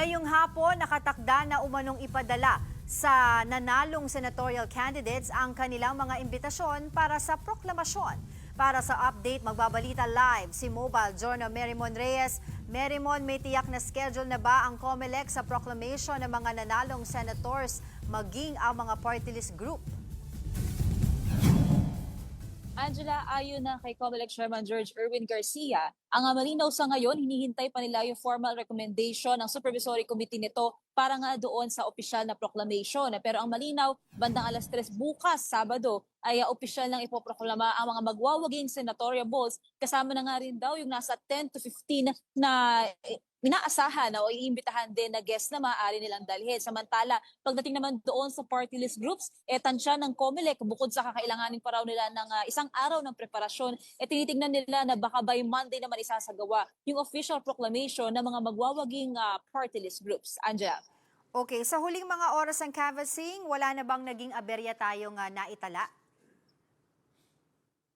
Ngayong hapon, nakatakda na umanong ipadala sa nanalong senatorial candidates ang kanilang mga imbitasyon para sa proklamasyon. Para sa update, magbabalita live si Mobile Journal Merimon Reyes. Merimon, may tiyak na schedule na ba ang COMELEC sa proclamation ng mga nanalong senators maging ang mga party list group? Angela, ayon na kay COMELEC Chairman George Erwin Garcia, ang malinaw sa ngayon, hinihintay pa nila yung formal recommendation ng Supervisory Committee nito para nga doon sa opisyal na proclamation. Pero ang malinaw, bandang alas 3 bukas, Sabado, ay opisyal lang ipoproklama ang mga magwawaging senatorial balls. Kasama na nga rin daw yung nasa 10 to 15 na inaasahan o iimbitahan din na guest na maaari nilang dalhin. Samantala, pagdating naman doon sa party list groups, tansya ng COMELEC, bukod sa kakailanganin pa raw nila ng isang araw ng preparasyon, tinitignan nila na baka by Monday naman isasagawa yung official proclamation ng mga magwawaging party list groups. Angela. Okay, sa huling mga oras ng canvassing, wala na bang naging aberya tayong naitala?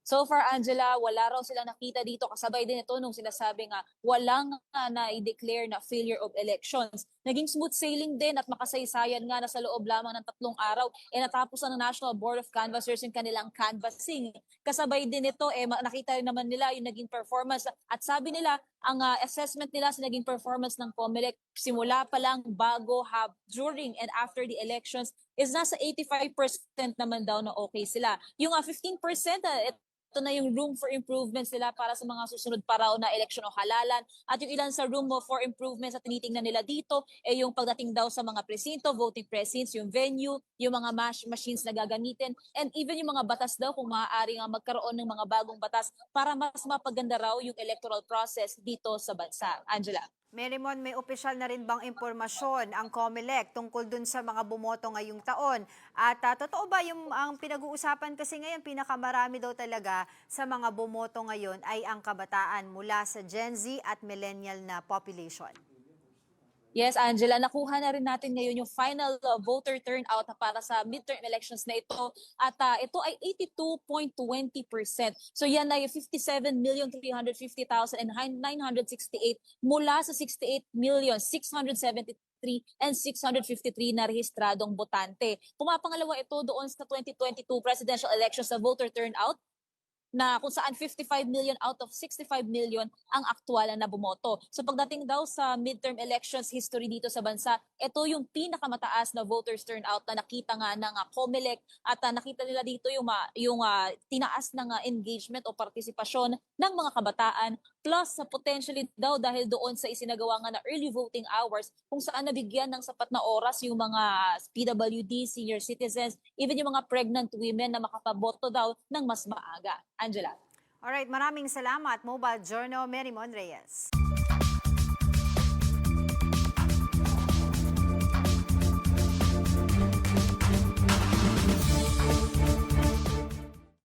So far, Angela, wala raw silang nakita dito. Kasabay din ito nung sinasabi nga walang na-declare na failure of elections. Naging smooth sailing din at makasaysayan nga na sa loob lamang ng 3 araw natapos na ng National Board of Canvassers yung kanilang canvassing. Kasabay din ito, nakita rin naman nila yung naging performance at sabi nila, ang assessment nila sa naging performance ng COMELEC simula pa lang bago, during and after the elections is nasa 85% naman daw na okay sila. Yung 15%, ito na yung room for improvements nila para sa mga susunod pa raw na eleksyon o halalan. At yung ilan sa room for improvements na tinitingnan nila dito yung pagdating daw sa mga presinto, voting precincts, yung venue, yung mga machines na gagamitin, and even yung mga batas daw kung maaari nga magkaroon ng mga bagong batas para mas mapaganda raw yung electoral process dito sa bansa. Angela. Merimon, may opisyal na rin bang impormasyon ang COMELEC tungkol dun sa mga bumoto ngayong taon? At totoo ba yung ang pinag-uusapan kasi ngayon, pinakamarami daw talaga sa mga bumoto ngayon ay ang kabataan mula sa Gen Z at millennial na population? Yes, Angela, nakuha na rin natin ngayon yung final voter turnout para sa midterm elections na ito. At ito ay 82.20%. So yan ay 57,350,968 mula sa 68,673 and 653 na rehistradong botante. Pumapangalawa ito doon sa 2022 presidential elections sa voter turnout na kung saan 55 million out of 65 million ang aktual na bumoto. So pagdating daw sa midterm elections history dito sa bansa, ito yung pinakamataas na voters turnout na nakita nga ng COMELEC at nakita nila dito yung tinaas ng engagement o partisipasyon ng mga kabataan plus potentially daw dahil doon sa isinagawa nga na early voting hours kung saan nabigyan ng sapat na oras yung mga PWD, senior citizens, even yung mga pregnant women na makapaboto daw ng mas maaga. Angela. Alright, maraming salamat, Mobile Journal Merimon Reyes.